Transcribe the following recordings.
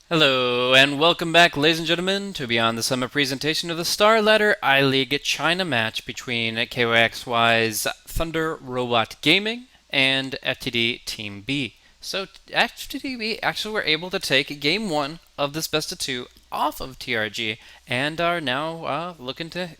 Hello, and welcome back, ladies and gentlemen, to Beyond the Summer presentation of the Star Ladder I-League China match between KYXY's Thunder Robot Gaming and FTD.B. So, FTD.B actually were able to take Game 1 of this best of 2 off of TRG and are now looking to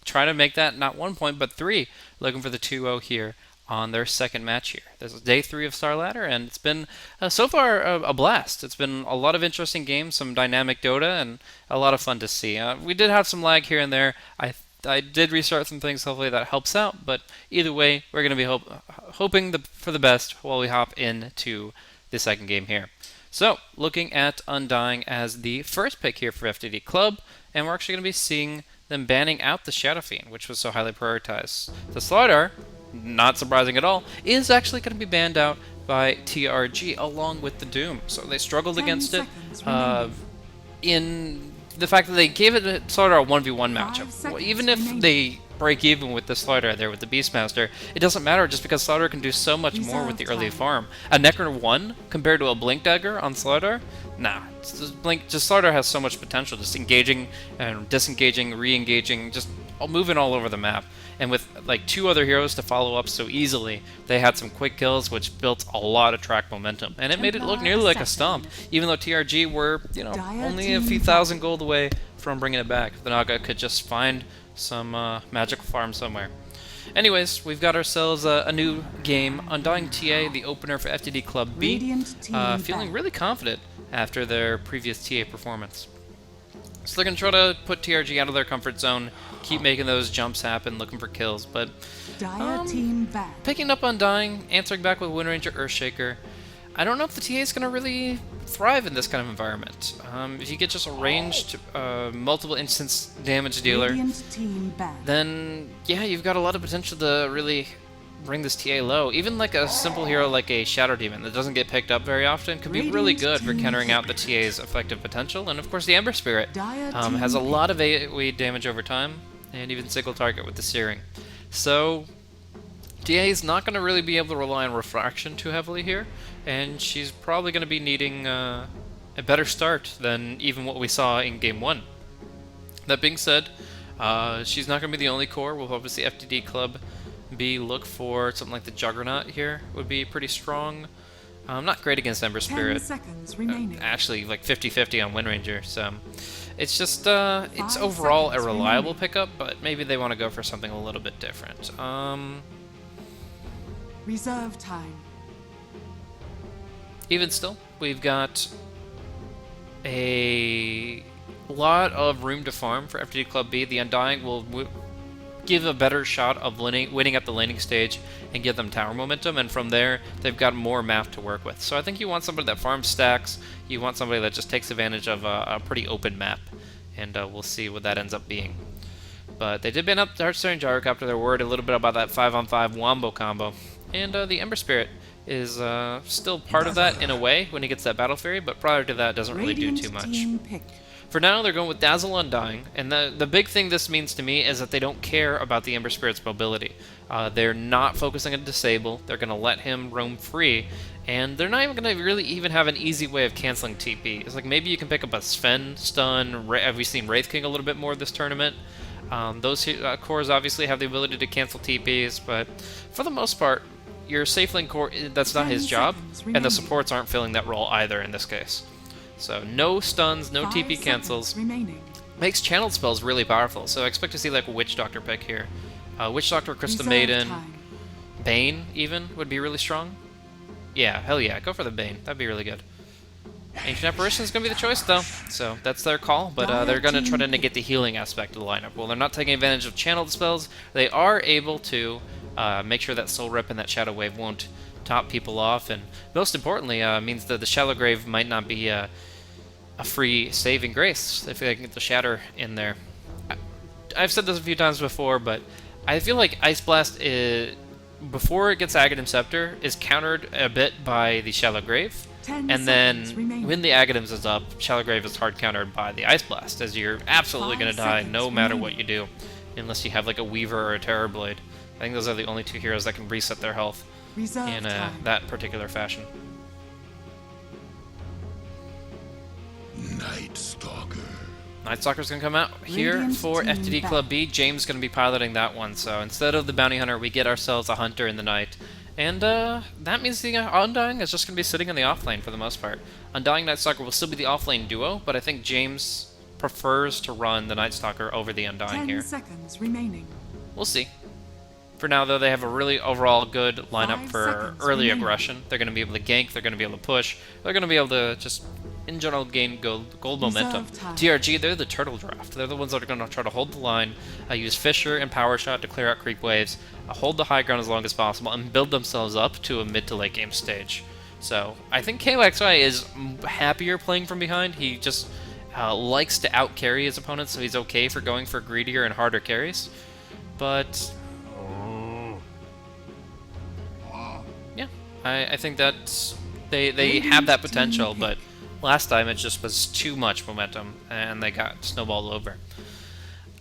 try to make that not 1 point, but 3, looking for the 2-0 here on their second match here. This is day 3 of Star Ladder, and it's been so far a blast. It's been a lot of interesting games, some dynamic Dota, and a lot of fun to see. We did have some lag here and there. I did restart some things. Hopefully that helps out. But either way, we're going to be hoping for the best while we hop into the second game here. So, looking at Undying as the first pick here for FTD Club, and we're actually going to be seeing them banning out the Shadow Fiend, which was so highly prioritized. The Slardar, not surprising at all, is actually going to be banned out by TRG along with the Doom. So they struggled against it in the fact that they gave it a sort of a 1v1 matchup. Even if they break even with the Slardar there with the Beastmaster, it doesn't matter just because Slardar can do so much more with the early farm. A Necro 1 compared to a Blink Dagger on Slardar? Nah. Slardar has so much potential, just engaging and disengaging, re-engaging, just moving all over the map. And with like 2 other heroes to follow up so easily, they had some quick kills which built a lot of track momentum. And it made it look nearly like a stomp, even though TRG were, only a few thousand gold away from bringing it back. The Naga could just find some magical farm somewhere. Anyways, we've got ourselves a new game, Undying TA, the opener for FTD Club B, feeling really confident after their previous TA performance. So they're going to try to put TRG out of their comfort zone, keep making those jumps happen, looking for kills, but picking up Undying, answering back with Wind Ranger Earthshaker. I don't know if the TA is going to really thrive in this kind of environment. If you get just a ranged, multiple instance damage dealer, then yeah, you've got a lot of potential to really bring this TA low. Even like a simple hero like a Shadow Demon that doesn't get picked up very often could be really good for countering out the TA's effective potential. And of course the Ember Spirit has a lot of AoE damage over time, and even single target with the Searing. So TA is not going to really be able to rely on Refraction too heavily here, and she's probably going to be needing a better start than even what we saw in Game 1. That being said, she's not going to be the only core. We'll obviously FTD Club B look for something like the Juggernaut here would be pretty strong. Not great against Ember Spirit. Actually, like 50-50 on Wind Ranger. So it's just it's overall a reliable pickup, but maybe they want to go for something a little bit different. Reserve time. Even still, we've got a lot of room to farm for FTD Club B. The Undying will give a better shot of winning at the laning stage and give them tower momentum, and from there they've got more map to work with. So I think you want somebody that farms stacks, you want somebody that just takes advantage of a pretty open map, and we'll see what that ends up being. But they did ban up the Heartstorm Gyrocopter. They're worried a little bit about that 5-on-5 Wombo combo, and the Ember Spirit is still part of that in a way when he gets that Battle Fury, but prior to that it doesn't really do too much. For now, they're going with Dazzle Undying, and the big thing this means to me is that they don't care about the Ember Spirit's mobility. They're not focusing on Disable, they're going to let him roam free, and they're not even going to really even have an easy way of canceling TP. It's like maybe you can pick up a Sven, Stun, have we seen Wraith King a little bit more this tournament? Those cores obviously have the ability to cancel TPs, but for the most part, your safe lane core, that's not his job, and the supports aren't filling that role either in this case. So no stuns, no TP cancels. Makes channeled spells really powerful, so I expect to see like a Witch Doctor pick here. Witch Doctor, Crystal Maiden, Bane even would be really strong. Yeah, hell yeah, go for the Bane. That'd be really good. Ancient Apparition is going to be the choice though, so that's their call, but they're going to try to negate the healing aspect of the lineup. Well, they're not taking advantage of channeled spells. They are able to make sure that Soul Rip and that Shadow Wave won't top people off, and most importantly means that the Shallow Grave might not be a free saving grace if they can get the Shatter in there. I've said this a few times before, but I feel like Ice Blast, before it gets Aghanim Scepter, is countered a bit by the Shallow Grave, and then when the Aghanims is up, Shallow Grave is hard countered by the Ice Blast, as you're absolutely going to die no matter what you do, unless you have like a Weaver or a Terrorblade. think those are the only two heroes that can reset their health in that particular fashion. Night Stalker. Night Stalker's gonna come out here for FTD.B. James is gonna be piloting that one, so instead of the Bounty Hunter, we get ourselves a Hunter in the night. And that means the Undying is just gonna be sitting in the off lane for the most part. Undying Night Stalker will still be the off lane duo, but I think James prefers to run the Night Stalker over the Undying here. 10 seconds remaining. We'll see. For now, though, they have a really overall good lineup for early aggression. They're going to be able to gank, they're going to be able to push, they're going to be able to just, in general, gain gold momentum. TRG, they're the turtle draft. They're the ones that are going to try to hold the line, use Fissure and Power Shot to clear out creep waves, hold the high ground as long as possible, and build themselves up to a mid to late game stage. So, I think CDEC.Y is happier playing from behind. He just likes to out-carry his opponents, so he's okay for going for greedier and harder carries. But yeah, I think that they have that potential, but last time it just was too much momentum, and they got snowballed over.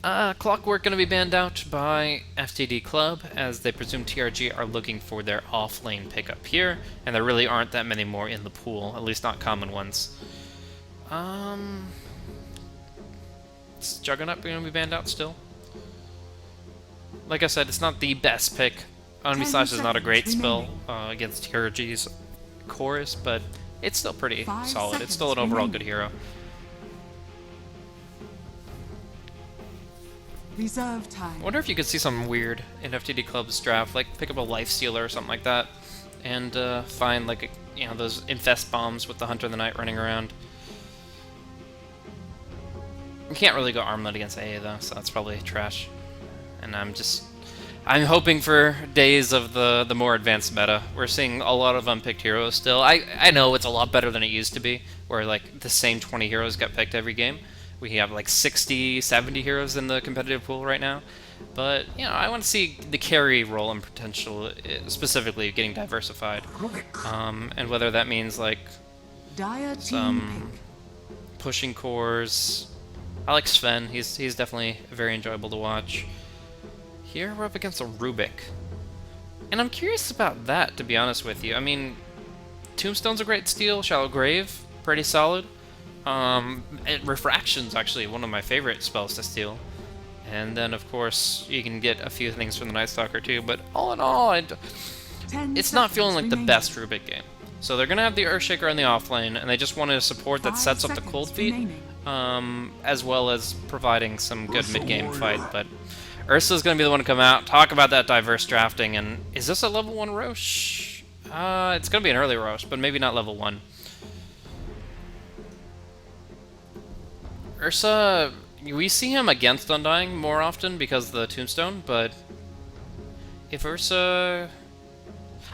Clockwork going to be banned out by FTD Club, as they presume TRG are looking for their off-lane pickup here, and there really aren't that many more in the pool, at least not common ones. Is Juggernaut going to be banned out still? Like I said, it's not the best pick. Enemy Slash is not a great spell against TRG's chorus, but it's still pretty solid. It's still an overall good hero. Reserve time. I wonder if you could see something weird in FTD Club's draft, like pick up a Life Stealer or something like that, and find like those infest bombs with the Hunter of the Night running around. You can't really go Armlet against AA though, so that's probably trash. And I'm hoping for days of the more advanced meta. We're seeing a lot of unpicked heroes still. I know it's a lot better than it used to be, where like the same 20 heroes get picked every game. We have like 60, 70 heroes in the competitive pool right now. But, I want to see the carry role and potential specifically getting diversified. And whether that means like some pushing cores. I like Sven. He's definitely very enjoyable to watch. Here we're up against a Rubik. And I'm curious about that, to be honest with you. I mean, Tombstone's a great steal, Shallow Grave, pretty solid. Refraction's actually one of my favorite spells to steal. And then, of course, you can get a few things from the Night Stalker too, but all in all, it's not feeling like the best Rubik game. So they're going to have the Earthshaker on the offlane, and they just want a support that sets up the Cold Feet, as well as providing some good mid-game fight, but Ursa's going to be the one to come out, talk about that diverse drafting, and is this a level 1 Roche? It's going to be an early Roche, but maybe not level 1. Ursa, we see him against Undying more often because of the Tombstone, but if Ursa...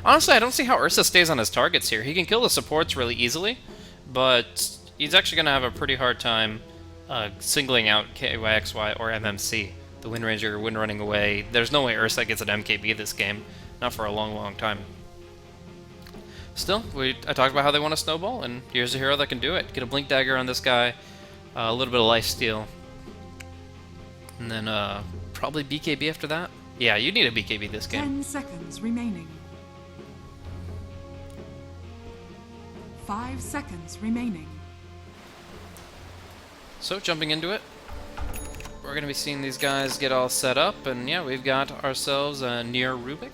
Honestly, I don't see how Ursa stays on his targets here. He can kill the supports really easily, but he's actually going to have a pretty hard time singling out CDEC.Y or MMC. The Wind Ranger, Wind Running Away. There's no way Ursa gets an MKB this game. Not for a long, long time. Still, I talked about how they want to snowball, and here's a hero that can do it. Get a Blink Dagger on this guy, a little bit of lifesteal, and then probably BKB after that. Yeah, you need a BKB this game. 10 seconds remaining. 5 seconds remaining. So, jumping into it. We're going to be seeing these guys get all set up, and yeah, we've got ourselves a near Rubik.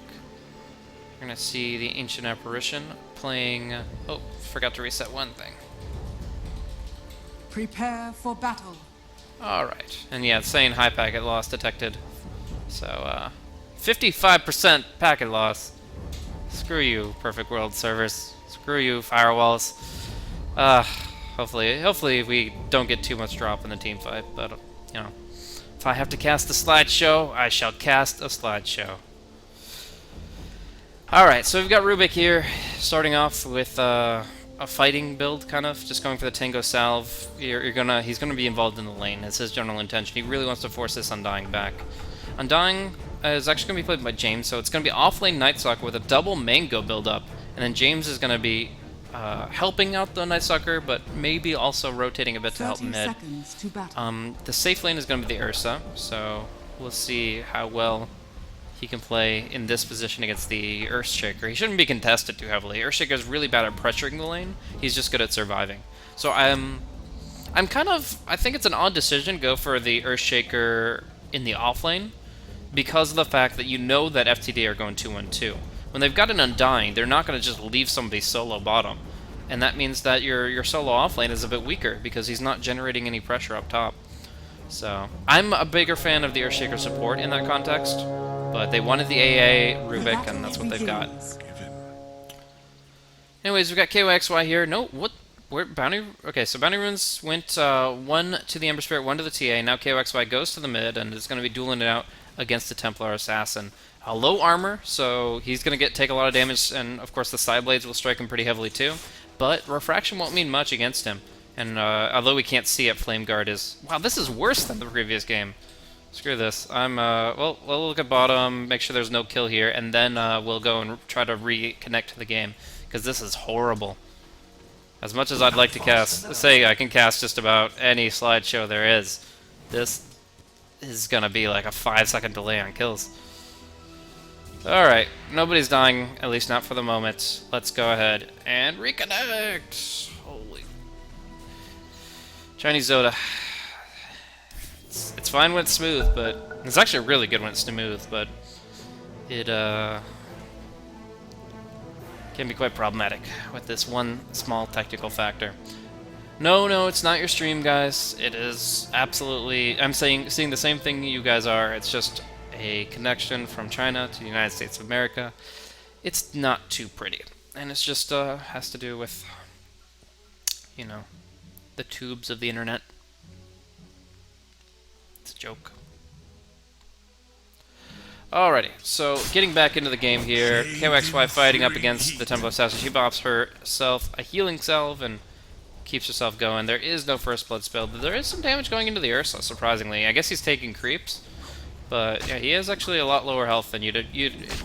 We're going to see the Ancient Apparition playing... oh, forgot to reset one thing. Prepare for battle. Alright, and yeah, it's saying high packet loss detected. So, 55% packet loss. Screw you, Perfect World servers. Screw you, firewalls. Hopefully we don't get too much drop in the team fight, but, if I have to cast a slideshow, I shall cast a slideshow. Alright, so we've got Rubik here, starting off with a fighting build, kind of, just going for the Tango Salve. He's gonna be involved in the lane. It's his general intention. He really wants to force this Undying back. Undying is actually gonna be played by James, so it's gonna be off-lane Night Stalker with a double Mango build-up, and then James is gonna be helping out the Night Stalker, but maybe also rotating a bit to help mid. The safe lane is gonna be the Ursa, so we'll see how well he can play in this position against the Earthshaker. He shouldn't be contested too heavily. Earthshaker is really bad at pressuring the lane. He's just good at surviving. So I'm kind of, I think it's an odd decision to go for the Earthshaker in the off lane because of the fact that you know that FTD are going 2-1-2. When they've got an Undying, they're not going to just leave somebody solo bottom. And that means that your solo off lane is a bit weaker because he's not generating any pressure up top. So, I'm a bigger fan of the Earthshaker support in that context, but they wanted the AA Rubik, and that's what they've got. Anyways, we've got KYXY here. No, what? Where Bounty? Okay, so Bounty Runes went 1 to the Ember Spirit, 1 to the TA. Now KYXY goes to the mid, and is going to be dueling it out against the Templar Assassin. Low armor, so he's going to take a lot of damage, and of course the side blades will strike him pretty heavily too. But Refraction won't mean much against him. And although we can't see it, Flame Guard is... Wow, this is worse than the previous game. Screw this. Well, we'll look at bottom, make sure there's no kill here, and then we'll go and try to reconnect to the game. Because this is horrible. As much as I'd like to say I can cast just about any slideshow there is, this is going to be like a 5-second delay on kills. Alright, nobody's dying, at least not for the moment. Let's go ahead and reconnect! Holy... Chinese Zoda. It's fine when it's smooth, but... It's actually really good when it's smooth, but... It, can be quite problematic with this one small technical factor. No, it's not your stream, guys. It is absolutely... I'm seeing the same thing you guys are. It's just a connection from China to the United States of America. It's not too pretty. And it's just, has to do with, you know, the tubes of the internet. It's a joke. Alrighty, so getting back into the game here, KYXY fighting up against the Temple Assassin. She bops herself a healing salve and keeps herself going. There is no first blood spell, but there is some damage going into the Ursa, surprisingly. I guess he's taking creeps, but yeah, he has actually a lot lower health than you'd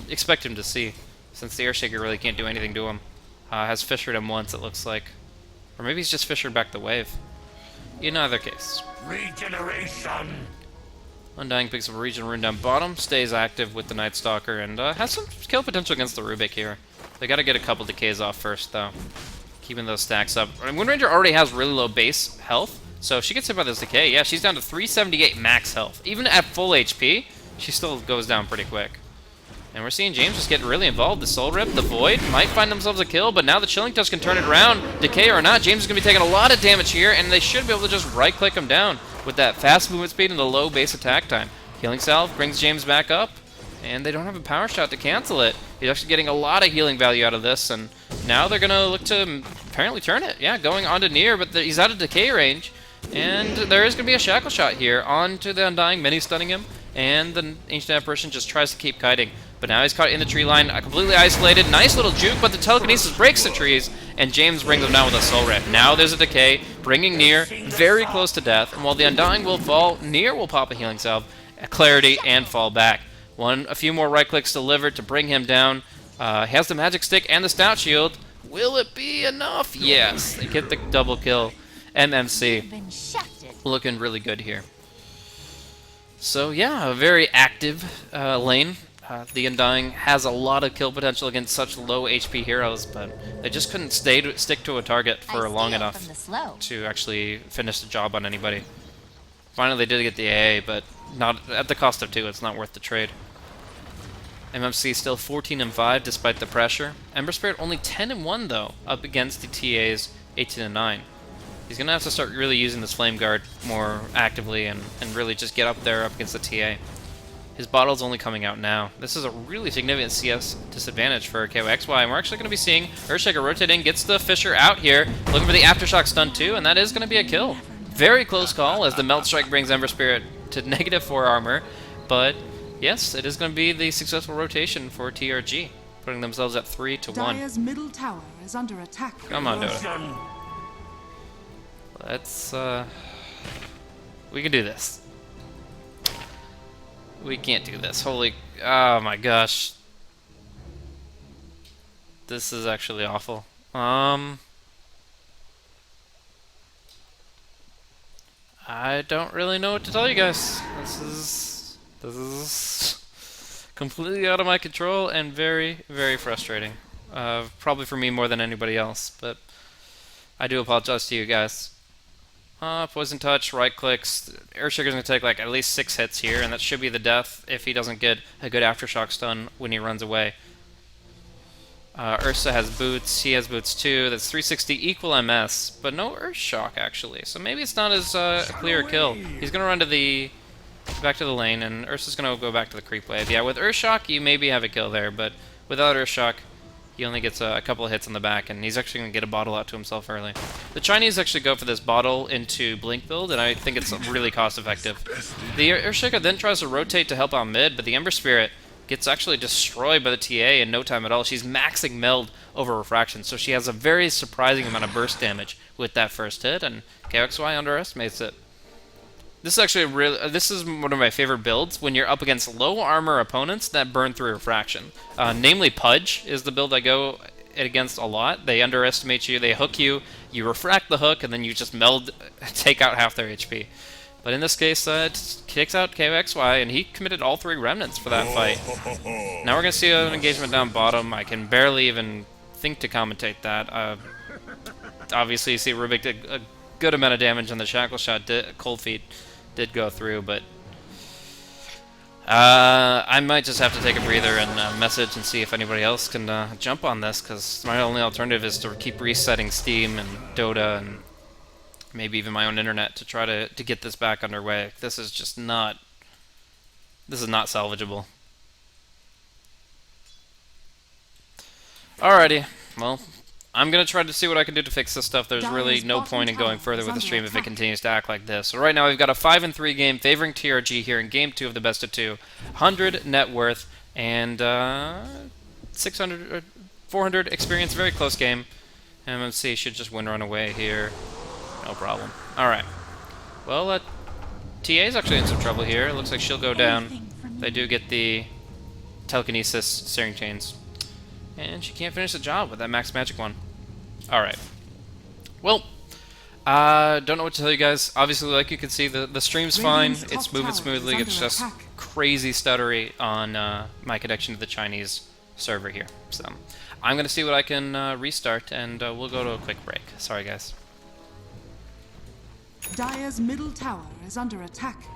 expect him to see, since the Earthshaker really can't do anything to him. Has fissured him once, it looks like. Or maybe he's just fissured back the wave. In either case. Regeneration! Undying picks up a Region Rune down bottom, stays active with the Night Stalker, and has some kill potential against the Rubik here. They gotta get a couple decays off first, though. Keeping those stacks up. I mean, Wind Ranger already has really low base health, so if she gets hit by this decay, yeah, she's down to 378 max health. Even at full HP, she still goes down pretty quick. And we're seeing James just get really involved. The Soul Rip, the Void, might find themselves a kill, but now the Chilling Touch can turn it around. Decay or not, James is going to be taking a lot of damage here, and they should be able to just right-click him down with that fast movement speed and the low base attack time. Healing Salve brings James back up, and they don't have a power shot to cancel it. He's actually getting a lot of healing value out of this, and now they're going to look to apparently turn it. Yeah, going on to Nier, but he's out of decay range, and there is going to be a Shackle Shot here onto the Undying, mini-stunning him, and the Ancient Apparition just tries to keep kiting. But now he's caught in the tree line, completely isolated. Nice little juke, but the telekinesis breaks the trees, and James brings him down with a Soul Rip. Now there's a decay, bringing Nier very close to death, and while the Undying will fall, Nier will pop a healing salve, a clarity, and fall back. A few more right clicks delivered to bring him down. He has the magic stick and the stout shield. Will it be enough? Yes, they get the double kill. MMC looking really good here. So yeah, a very active lane. The Undying has a lot of kill potential against such low HP heroes, but they just couldn't stick to a target for long enough to actually finish the job on anybody. Finally, they did get the AA, but not at the cost of 2. It's not worth the trade. MMC still 14-5 despite the pressure. Ember Spirit only 10-1 though, up against the TA's 18-9. He's gonna have to start really using this Flame Guard more actively and really just get up there up against the TA. His bottle's only coming out now. This is a really significant CS disadvantage for KYXY, and we're actually going to be seeing Earthshaker rotate in, gets the Fissure out here, looking for the Aftershock stun too, and that is going to be a kill. Very close call as the Melt Strike brings Ember Spirit to -4 armor, but yes, it is going to be the successful rotation for TRG, putting themselves at 3-1. Dire's middle tower is under attack. Come on, Dota. Let's, we can do this. We can't do this. Holy... Oh my gosh. This is actually awful. I don't really know what to tell you guys. This is Completely out of my control and very, very frustrating. Probably for me more than anybody else, but I do apologize to you guys. Poison touch, right clicks. Earthshaker's gonna take like at least 6 hits here, and that should be the death if he doesn't get a good aftershock stun when he runs away. Ursa has boots, he has boots too. That's 360 equal MS, but no Earthshock actually. So maybe it's not as clear a kill. He's gonna run to the back to the lane, and Ursa's gonna go back to the creep wave. Yeah, with Earthshock, you maybe have a kill there, but without Earthshock, he only gets a couple of hits on the back, and he's actually gonna get a bottle out to himself early. The Chinese actually go for this bottle into Blink build, and I think it's really cost effective. The Earthshaker then tries to rotate to help out mid, but the Ember Spirit gets actually destroyed by the TA in no time at all. She's maxing meld over refraction, so she has a very surprising amount of burst damage with that first hit, and TRG underestimates it. This is actually this is one of my favorite builds when you're up against low armor opponents that burn through refraction. Namely, Pudge is the build I go against a lot. They underestimate you, they hook you, you refract the hook, and then you just meld, take out half their HP. But in this case, it kicks out TRG, and he committed all 3 remnants for that fight. Now we're going to see an engagement down bottom. I can barely even think to commentate that. Obviously, you see Rubik did a good amount of damage on the Shackle Shot. Cold Feet did go through, but I might just have to take a breather and message and see if anybody else can jump on this, because my only alternative is to keep resetting Steam and Dota and maybe even my own internet to try to get this back underway. This is just not salvageable. Alrighty, well, I'm going to try to see what I can do to fix this stuff. There's really no point in going further with the stream if it continues to act like this. So right now we've got a 5-3 game favoring TRG here in game 2 of the best of 2. 100 net worth and 400 experience. Very close game. MMC should just win run away here. No problem. Alright. Well, TA's actually in some trouble here. It looks like she'll go down. They do get the telekinesis searing chains. And she can't finish the job with that max magic one. Alright. Well, don't know what to tell you guys. Obviously, like you can see, the stream's fine. It's moving smoothly. It's just crazy stuttery on my connection to the Chinese server here. So I'm going to see what I can restart, and we'll go to a quick break. Sorry, guys. Dire's middle tower is under attack.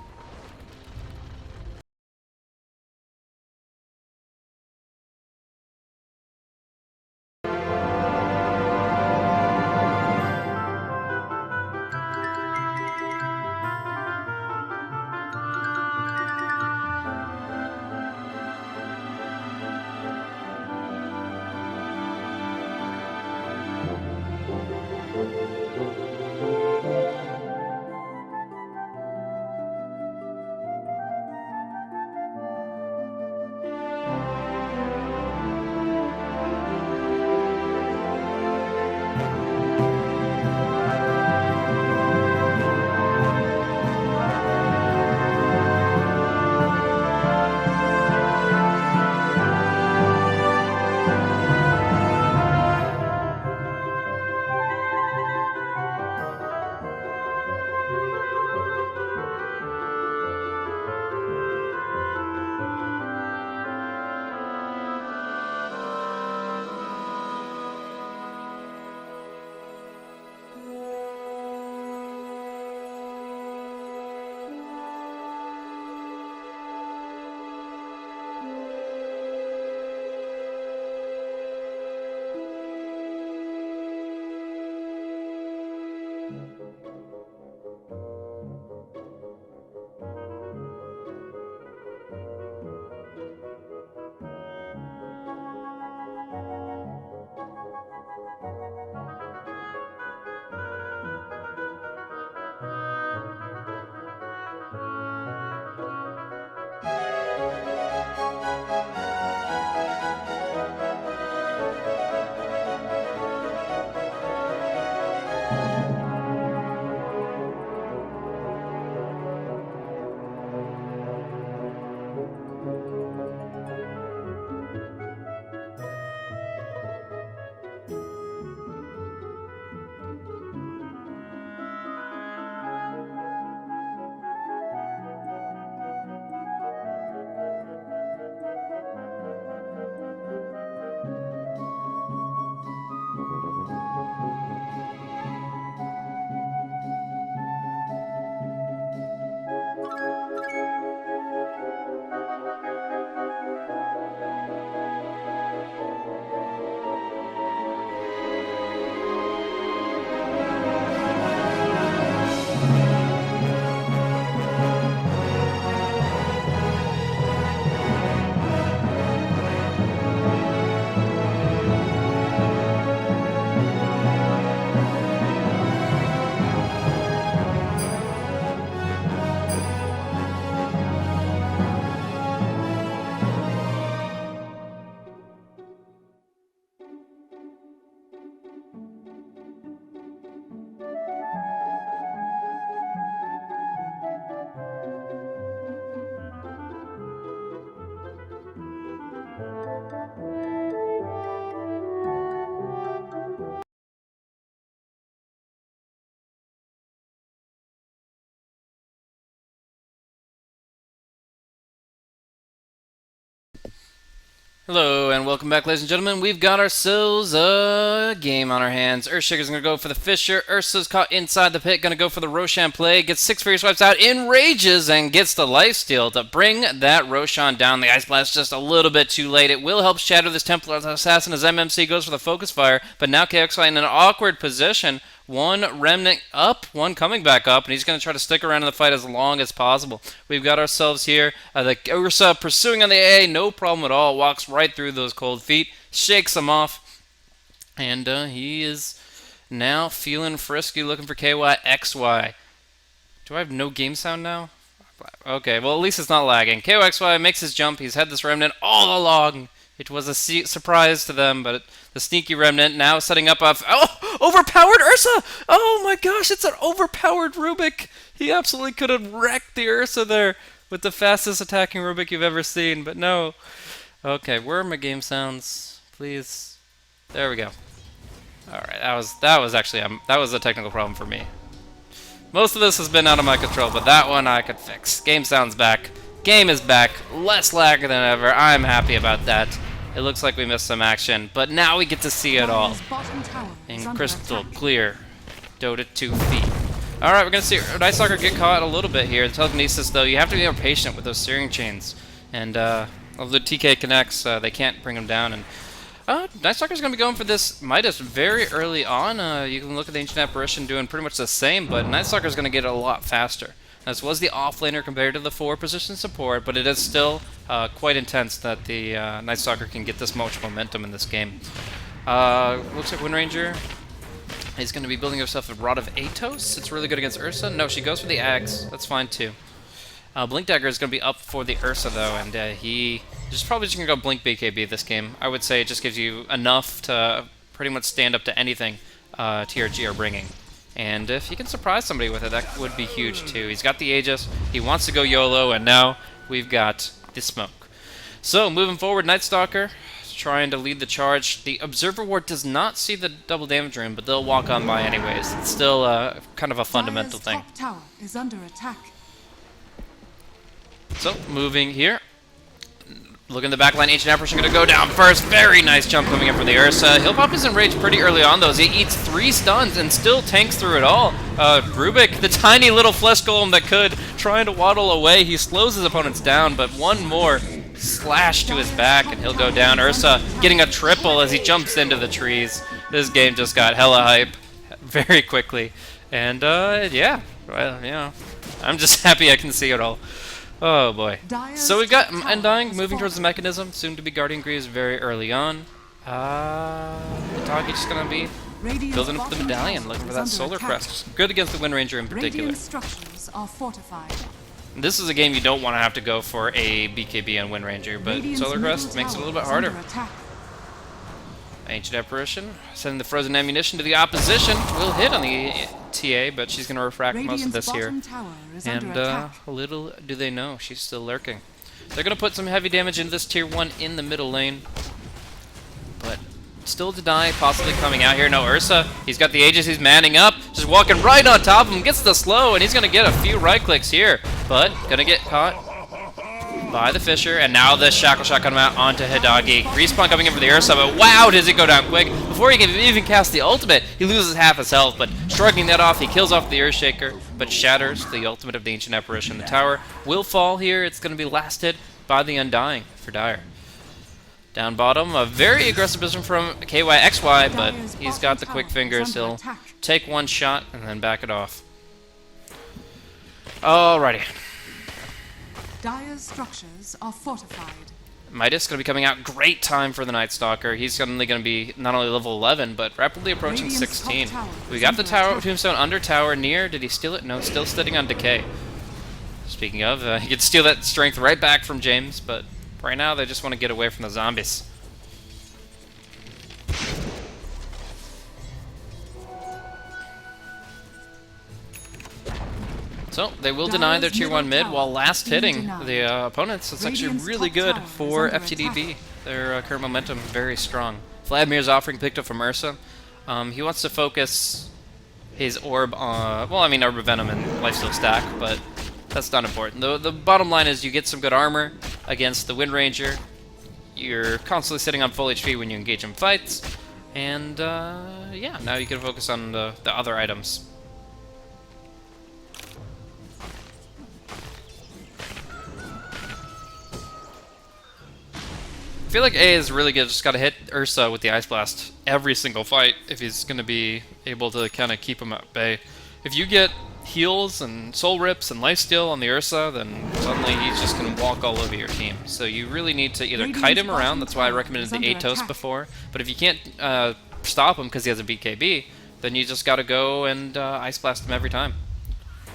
Hello and welcome back, ladies and gentlemen. We've got ourselves a game on our hands. Earthshaker's gonna go for the Fisher. Ursa's caught inside the pit, gonna go for the Roshan play. Gets 6 Furious Swipes out, enrages, and gets the lifesteal to bring that Roshan down. The Ice Blast just a little bit too late. It will help shatter this Templar Assassin as MMC goes for the Focus Fire, but now KXY in an awkward position. One remnant up, one coming back up, and he's going to try to stick around in the fight as long as possible. We've got ourselves here, the Ursa pursuing on the A, no problem at all, walks right through those cold feet, shakes them off, and he is now feeling frisky, looking for KY.X.Y. Do I have no game sound now? Okay, well at least it's not lagging. KY.X.Y makes his jump, he's had this remnant all along. It was a surprise to them, but the sneaky remnant now setting up a... Oh! Overpowered Ursa! Oh my gosh, it's an overpowered Rubik! He absolutely could have wrecked the Ursa there with the fastest attacking Rubik you've ever seen, but no. Okay, where are my game sounds? Please. There we go. Alright, that was actually... that was a technical problem for me. Most of this has been out of my control, but that one I could fix. Game sounds back. Game is back, less lag than ever. I'm happy about that. It looks like we missed some action, but now we get to see it all. In crystal clear. Dota 2 feet. Alright, we're going to see Night Stalker get caught a little bit here. The telekinesis, though, you have to be more patient with those steering chains. And, although TK connects, they can't bring him down. And Night Stalker's going to be going for this Midas very early on. You can look at the Ancient Apparition doing pretty much the same, but Night Stalker's going to get it a lot faster. This was the offlaner compared to the 4-position support, but it is still quite intense that the Night Stalker can get this much momentum in this game. Looks like Wind Ranger is going to be building herself a Rod of Atos. It's really good against Ursa. No, she goes for the Axe. That's fine too. Blink Dagger is going to be up for the Ursa though, and he just probably just going to go Blink BKB this game. I would say it just gives you enough to pretty much stand up to anything TRG are bringing. And if he can surprise somebody with it, that would be huge too. He's got the Aegis, he wants to go YOLO, and now we've got the smoke. So, moving forward, Night Stalker trying to lead the charge. The Observer Ward does not see the double damage rune, but they'll walk on by anyways. It's still kind of a fundamental thing. Top tower is under attack. So, moving here. Look in the back line, Ancient Apparition going to go down first. Very nice jump coming in from the Ursa. He'll pop his Enrage pretty early on, though, as he eats 3 stuns and still tanks through it all. Rubik, the tiny little flesh golem that could, trying to waddle away. He slows his opponents down, but one more slash to his back, and he'll go down. Ursa getting a triple as he jumps into the trees. This game just got hella hype very quickly. And, yeah, well, you know, I'm just happy I can see it all. Oh boy. So we've got Undying moving towards the mechanism, soon to be Guardian Greaves very early on. Itagi just gonna be building up the medallion, looking for that Solar Crest. Good against the Wind Ranger in particular. This is a game you don't want to have to go for a BKB on Wind Ranger, but Solar Crest makes it a little bit harder. Ancient Apparition sending the frozen ammunition to the opposition. Will hit on the TA, but she's going to refract most of this here. And little do they know, she's still lurking. They're going to put some heavy damage into this tier 1 in the middle lane. But still to die, possibly coming out here. No, Ursa, he's got the Aegis, he's manning up. Just walking right on top of him, gets the slow, and he's going to get a few right clicks here. But going to get caught by the Fisher, and now the Shackle Shot coming out onto Hidagi. Respawn coming in for the Ursa, but wow, does it go down quick. Before he can even cast the ultimate, he loses half his health, but shrugging that off, he kills off the Earthshaker, but shatters the ultimate of the Ancient Apparition. The tower will fall here. It's going to be last hit by the Undying for Dire. Down bottom, a very aggressive position from KY.X.Y, but he's got the quick fingers. He'll take one shot and then back it off. Alrighty. Dire's structures are fortified. Midas going to be coming out. Great time for the Night Stalker. He's suddenly going to be not only level 11, but rapidly approaching 16. We got the tower tombstone under tower near. Did he steal it? No, still sitting on decay. Speaking of, he could steal that strength right back from James, but right now they just want to get away from the zombies. So, they will deny their tier 1 mid while last hitting the opponents. It's actually really good for FTD.B. Their current momentum very strong. Vladimir's offering picked up from Ursa. He wants to focus his orb on, well, I mean, Orb of Venom and Lifesteal stack, but that's not important. The bottom line is you get some good armor against the Wind Ranger, You're constantly sitting on full HP when you engage in fights, and yeah, now you can focus on the other items. I feel like A is really good. Just gotta hit Ursa with the Ice Blast every single fight if he's gonna be able to kind of keep him at bay. If you get heals and soul rips and lifesteal on the Ursa, then suddenly he's just gonna walk all over your team. So you really need to either kite him around. That's why I recommended the Atos before. But if you can't stop him because he has a BKB, then you just gotta go and Ice Blast him every time.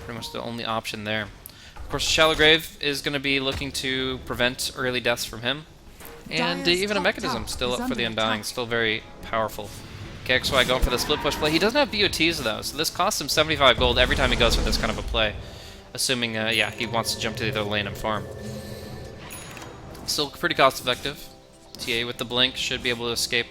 Pretty much the only option there. Of course, Shallow Grave is gonna be looking to prevent early deaths from him. And even a mechanism still up for the Undying, still very powerful. KXY going for the split push play. He doesn't have BOTs though, so this costs him 75 gold every time he goes for this kind of a play. Assuming, yeah, he wants to jump to the other lane and farm. Still pretty cost effective. TA with the blink should be able to escape.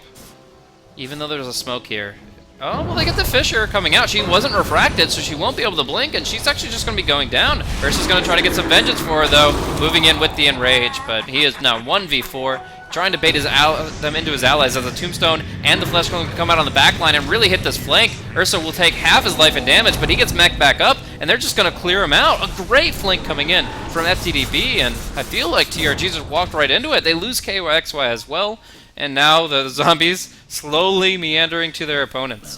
Even though there's a smoke here. Oh, well, they get the Fisher coming out. She wasn't refracted, so she won't be able to blink, and she's actually just going to be going down. Ursa's going to try to get some vengeance for her, though, moving in with the Enrage, but he is now 1v4, trying to bait them into his allies as the Tombstone and the Flesh Clone can come out on the back line and really hit this flank. Ursa will take half his life in damage, but he gets mech back up, and they're just going to clear him out. A great flank coming in from FTD.B, and I feel like TRG just walked right into it. They lose KXY as well, and now the zombies slowly meandering to their opponents.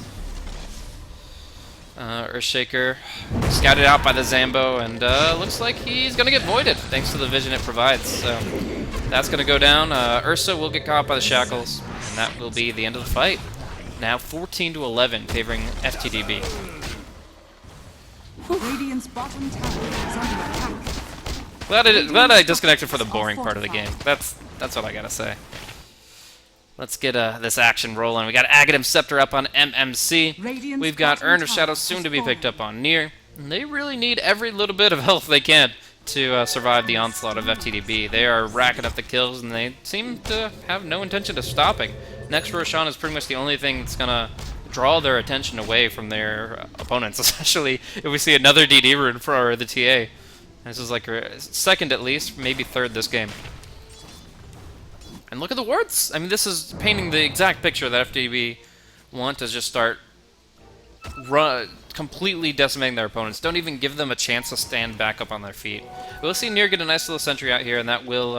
Earthshaker scouted out by the Zambo, and looks like he's going to get voided thanks to the vision it provides. So that's going to go down. Ursa will get caught by the shackles, and that will be the end of the fight. Now 14-11 favoring FTD.B. Radiant's bottom tower is under attack. Glad I disconnected for the boring part of the game. That's what I gotta say. Let's get this action rolling. We got Aghanim Scepter up on MMC. We've got Urn of Shadows soon to be picked up on Nier. And they really need every little bit of health they can to survive the onslaught of FTD.B. They are racking up the kills, and they seem to have no intention of stopping. Next Roshan is pretty much the only thing that's gonna draw their attention away from their opponents, especially if we see another DD rune for the TA. This is like second at least, maybe third this game. And look at the wards! I mean, this is painting the exact picture that FTD.B want to just start completely decimating their opponents. Don't even give them a chance to stand back up on their feet. We'll see Nier get a nice little sentry out here, and that will,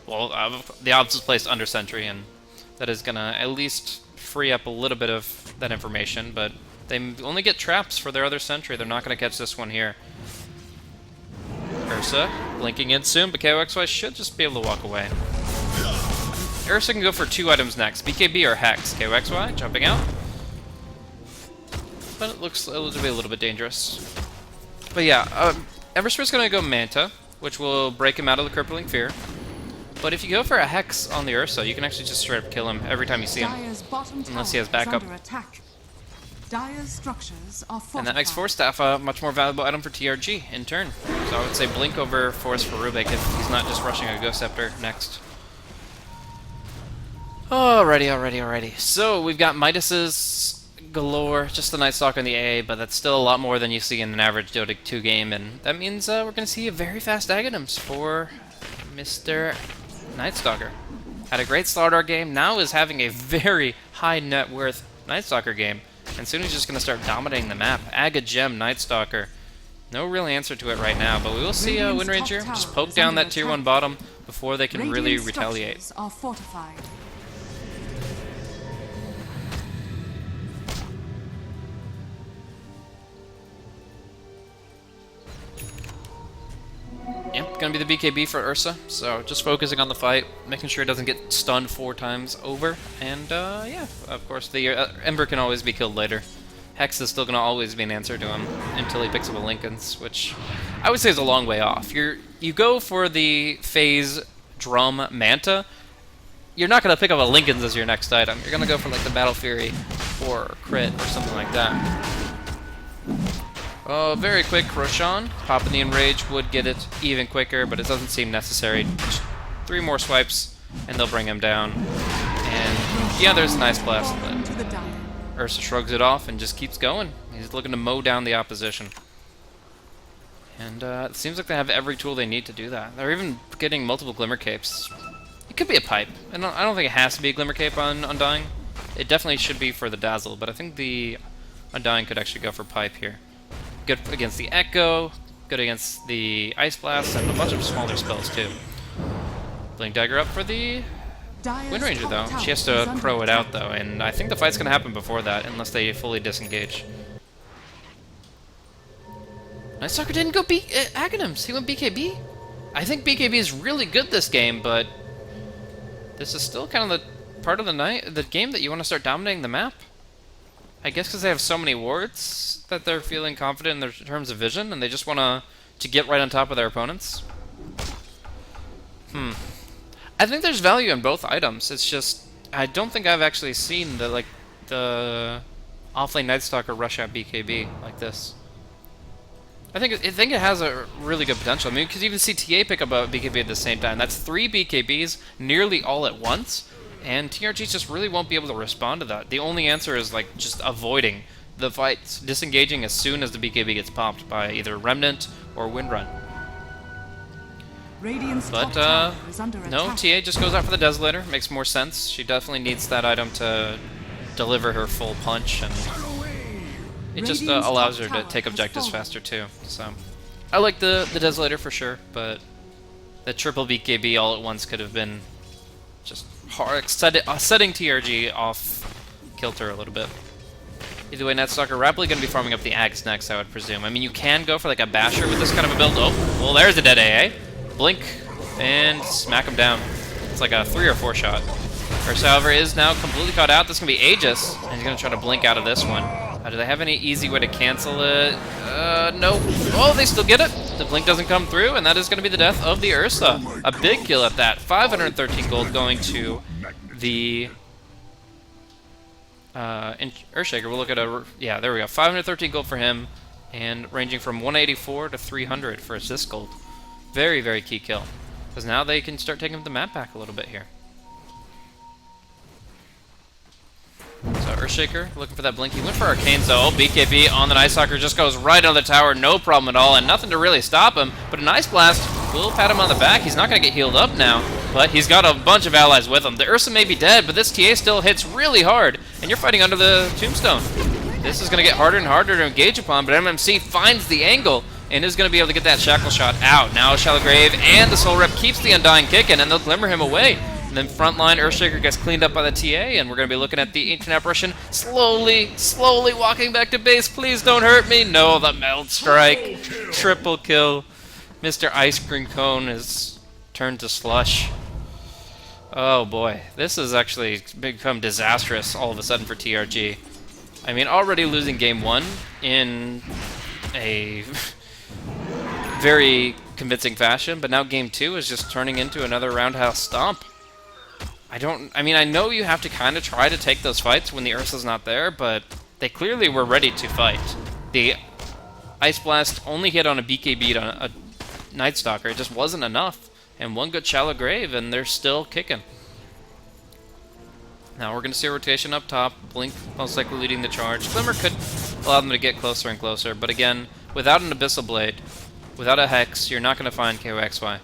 the Obs is placed under sentry, and that is gonna at least free up a little bit of that information, but they only get traps for their other sentry. They're not gonna catch this one here. Ursa blinking in soon, but KXY should just be able to walk away. Ursa can go for two items next, BKB or Hex. KXY jumping out. But it looks a little bit dangerous. But yeah, Everspear's going to go Manta, which will break him out of the Crippling Fear. But if you go for a Hex on the Ursa, you can actually just straight up kill him every time you see him. Unless he has backup. And that makes Force Staff a much more valuable item for TRG in turn. So I would say Blink over Force for Rubik if he's not just rushing a Ghost Scepter next. Alrighty. So we've got Midas's galore, just the Night Stalker and the AA, but that's still a lot more than you see in an average Dota 2 game, and that means we're going to see a very fast Aghanims for Mr. Night Stalker. Had a great Slardar game, now is having a very high net worth Night Stalker game, and soon he's just going to start dominating the map. Aga Gem Night Stalker. No real answer to it right now, but we will see Windranger just poke down that tier 1 bottom before they can really retaliate. Yep, gonna be the BKB for Ursa, so just focusing on the fight, making sure it doesn't get stunned 4 times over, and yeah, of course the Ember can always be killed later. Hex is still gonna always be an answer to him until he picks up a Linken's, which I would say is a long way off. You go for the phase Drum Manta, you're not gonna pick up a Linken's as your next item. You're gonna go for like the Battle Fury or Crit or something like that. Very quick Roshan. Popping the Enrage would get it even quicker, but it doesn't seem necessary. Just 3 more swipes, and they'll bring him down. And yeah, there's a nice blast, but Ursa shrugs it off and just keeps going. He's looking to mow down the opposition. And it seems like they have every tool they need to do that. They're even getting multiple Glimmer Capes. It could be a pipe. I don't think it has to be a Glimmer Cape on Undying. It definitely should be for the Dazzle, but I think the Undying could actually go for pipe here. Good against the Echo, good against the Ice Blast, and a bunch of smaller spells too. Blink Dagger up for the Wind Ranger though. She has to crow it out though, and I think the fight's gonna happen before that, unless they fully disengage. Night Stalker didn't go Aghanims, he went BKB. I think BKB is really good this game, but this is still kind of the part of the game that you want to start dominating the map. I guess because they have so many wards that they're feeling confident in their terms of vision, and they just want to get right on top of their opponents. I think there's value in both items. It's just I don't think I've actually seen the offlane Night Stalker rush out BKB like this. I think it has a really good potential. I mean, because even CTA pick up a BKB at the same time. That's 3 BKBs nearly all at once, and TRG just really won't be able to respond to that. The only answer is like just avoiding the fights, disengaging as soon as the BKB gets popped by either Remnant or Windrun. But no, TA just goes out for the Desolator. Makes more sense. She definitely needs that item to deliver her full punch, and it just allows her to take objectives faster too. So I like the Desolator for sure, but the triple BKB all at once could have been just hard, setting TRG off kilter a little bit. Either way, Night Stalker rapidly going to be farming up the Ags next, I would presume. I mean, you can go for like a Basher with this kind of a build. Oh, well, there's the dead AA. Blink and smack him down. It's like a 3 or 4 shot. Ursa, however, is now completely caught out. This is going to be Aegis, and he's going to try to blink out of this one. Do they have any easy way to cancel it? No. Oh, they still get it. The blink doesn't come through, and that is going to be the death of the Ursa. A big kill at that. 513 gold going to the Earthshaker. We'll look at yeah, there we go. 513 gold for him, and ranging from 184 to 300 for assist gold. Very, very key kill, because now they can start taking the map back a little bit here. So Earthshaker looking for that blink. He went for Arcanes though. Oh, BKB on the Night Stalker just goes right on the tower, no problem at all, and nothing to really stop him. But a Ice Blast will pat him on the back. He's not going to get healed up now, but he's got a bunch of allies with him. The Ursa may be dead, but this TA still hits really hard, and you're fighting under the Tombstone. This is going to get harder and harder to engage upon, but MMC finds the angle and is going to be able to get that Shackle Shot out. Now Shallow Grave and the Soul Rep keeps the Undying kicking, and they'll Glimmer him away. And then frontline Earthshaker gets cleaned up by the TA, and we're going to be looking at the Ancient Apparition slowly walking back to base. Please don't hurt me. No, the Meld Strike. Triple kill. Mr. Ice Cream Cone is turned to slush. Oh boy, this has actually become disastrous all of a sudden for TRG. I mean, already losing game 1 in a very convincing fashion, but now game 2 is just turning into another roundhouse stomp. I mean, I know you have to kind of try to take those fights when the Ursa's not there, but they clearly were ready to fight. The Ice Blast only hit on a BKB on a Night Stalker. It just wasn't enough. And one good Shallow Grave, and they're still kicking. Now we're going to see a rotation up top. Blink most likely leading the charge. Glimmer could allow them to get closer and closer, but again, without an Abyssal Blade, without a Hex, you're not going to find CDEC.Y.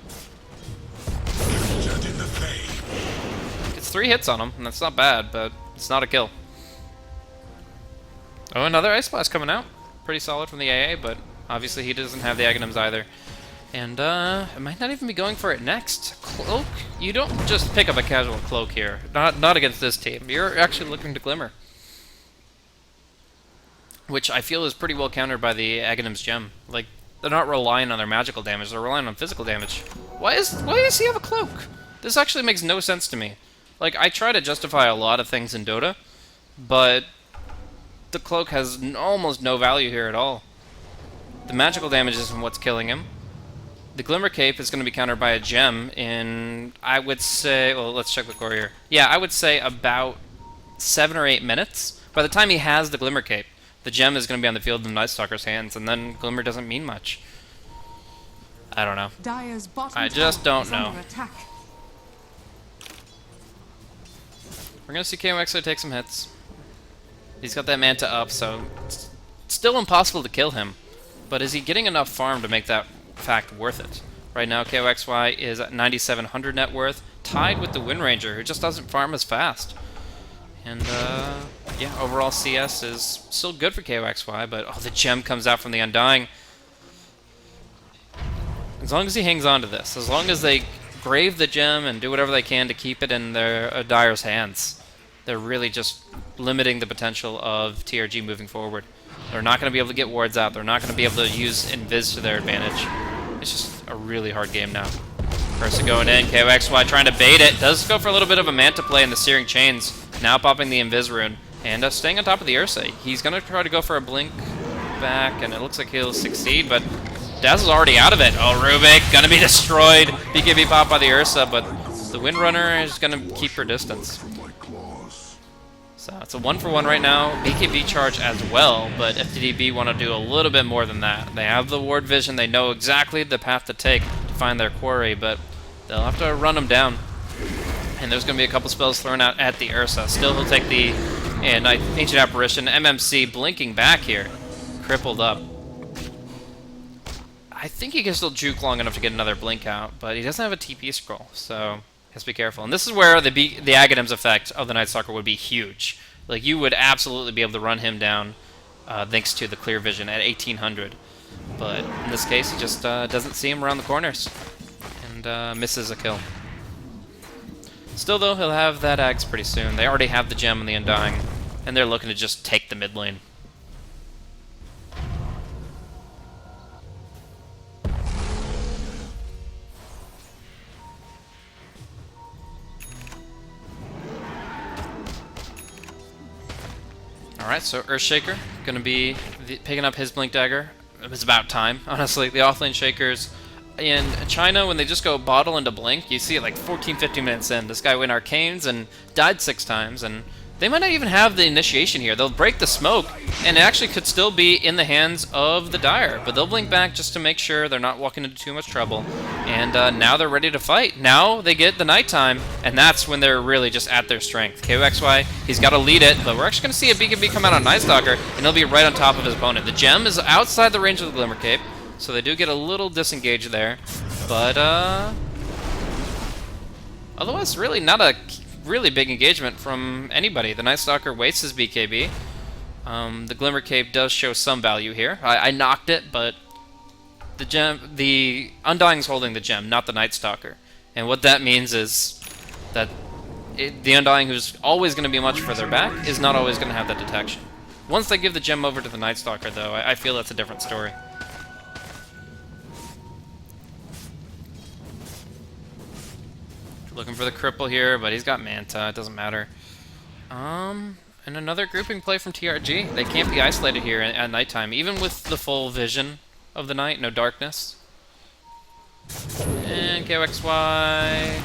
It's 3 hits on him, and that's not bad, but it's not a kill. Oh, another Ice Blast coming out. Pretty solid from the AA, but obviously he doesn't have the Aghanims either. And it might not even be going for it next. Cloak? You don't just pick up a casual Cloak here. Not against this team. You're actually looking to Glimmer. Which I feel is pretty well countered by the Aghanim's Gem. Like, they're not relying on their magical damage, they're relying on physical damage. Why does he have a Cloak? This actually makes no sense to me. Like, I try to justify a lot of things in Dota, but the Cloak has almost no value here at all. The magical damage isn't what's killing him. The Glimmer Cape is going to be countered by a Gem in, I would say, well, let's check the core here. Yeah, I would say about 7 or 8 minutes. By the time he has the Glimmer Cape, the Gem is going to be on the field in the Night Stalker's hands, and then Glimmer doesn't mean much. I don't know. I just don't know. We're going to see KOXO take some hits. He's got that Manta up, so it's still impossible to kill him. But is he getting enough farm to make that fact worth it? Right now, KOXY is at 9,700 net worth, tied with the Wind Ranger, who just doesn't farm as fast. And, yeah, overall CS is still good for KOXY, but, oh, the gem comes out from the Undying. As long as he hangs on to this, as long as they grave the gem and do whatever they can to keep it in their Dire's hands, they're really just limiting the potential of TRG moving forward. They're not going to be able to get wards out. They're not going to be able to use Invis to their advantage. It's just a really hard game now. Ursa going in, KOXY trying to bait it. Does go for a little bit of a Manta play in the Searing Chains. Now popping the Invis rune. And staying on top of the Ursa. He's going to try to go for a blink back, and it looks like he'll succeed, but Dazzle's already out of it. Oh, Rubik going to be destroyed. BKB pop by the Ursa, but the Windrunner is going to keep her distance. So it's a 1-for-1 right now. BKB charge as well, but FTD.B want to do a little bit more than that. They have the ward vision. They know exactly the path to take to find their quarry, but they'll have to run them down. And there's going to be a couple spells thrown out at the Ursa. Still, he'll take the Ancient Apparition. MMC blinking back here. Crippled up. I think he can still juke long enough to get another blink out, but he doesn't have a TP scroll, so has to be careful. And this is where the Aghanims effect of the Night Stalker would be huge. Like, you would absolutely be able to run him down thanks to the clear vision at 1800. But in this case, he just doesn't see him around the corners and misses a kill. Still, though, he'll have that Ags pretty soon. They already have the gem and the Undying, and they're looking to just take the mid lane. Alright, so Earthshaker going to be picking up his Blink Dagger. It was about time, honestly. The offlane Shakers in China, when they just go bottle into Blink, you see it like 14-15 minutes in. This guy went Arcanes and died 6 times, and they might not even have the initiation here. They'll break the smoke, and it actually could still be in the hands of the Dire, but they'll blink back just to make sure they're not walking into too much trouble. And now they're ready to fight. Now they get the nighttime, and that's when they're really just at their strength. KOXY, he's got to lead it, but we're actually going to see a BKB come out on Night Stalker, and he'll be right on top of his opponent. The gem is outside the range of the Glimmer Cape, so they do get a little disengaged there, but otherwise really not a really big engagement from anybody. The Night Stalker wastes his BKB. The Glimmer Cape does show some value here. I knocked it, but the Undying's holding the gem, not the Night Stalker. And what that means is that the Undying, who's always going to be much further back, is not always going to have that detection. Once they give the gem over to the Night Stalker, though, I feel that's a different story. Looking for the cripple here, but he's got Manta. It doesn't matter. And another grouping play from TRG. They can't be isolated here at nighttime, even with the full vision of the night, no darkness. And KOXY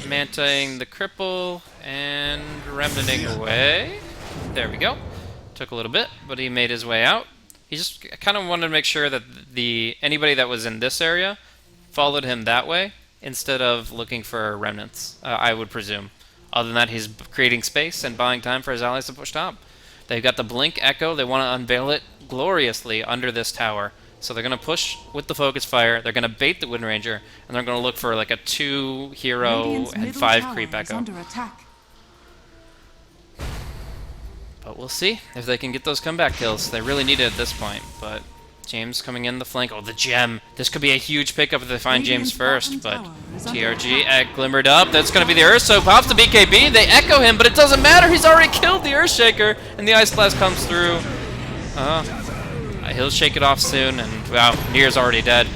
Mantaing the cripple and remnanting away. There we go. Took a little bit, but he made his way out. He just kind of wanted to make sure that anybody that was in this area followed him that way, instead of looking for remnants, I would presume. Other than that, he's creating space and buying time for his allies to push top. They've got the Blink Echo. They want to unveil it gloriously under this tower. So they're going to push with the Focus Fire. They're going to bait the Wind Ranger, and they're going to look for like a 2-hero and 5 creep Echo. But we'll see if they can get those comeback kills. They really need it at this point, but James coming in the flank. Oh, the gem. This could be a huge pickup if they find James first, but TRG glimmered up. That's going to be the Ursa. Pops the BKB. They echo him, but it doesn't matter. He's already killed the Earthshaker, and the Ice Blast comes through. He'll shake it off soon, and wow, Nier's already dead.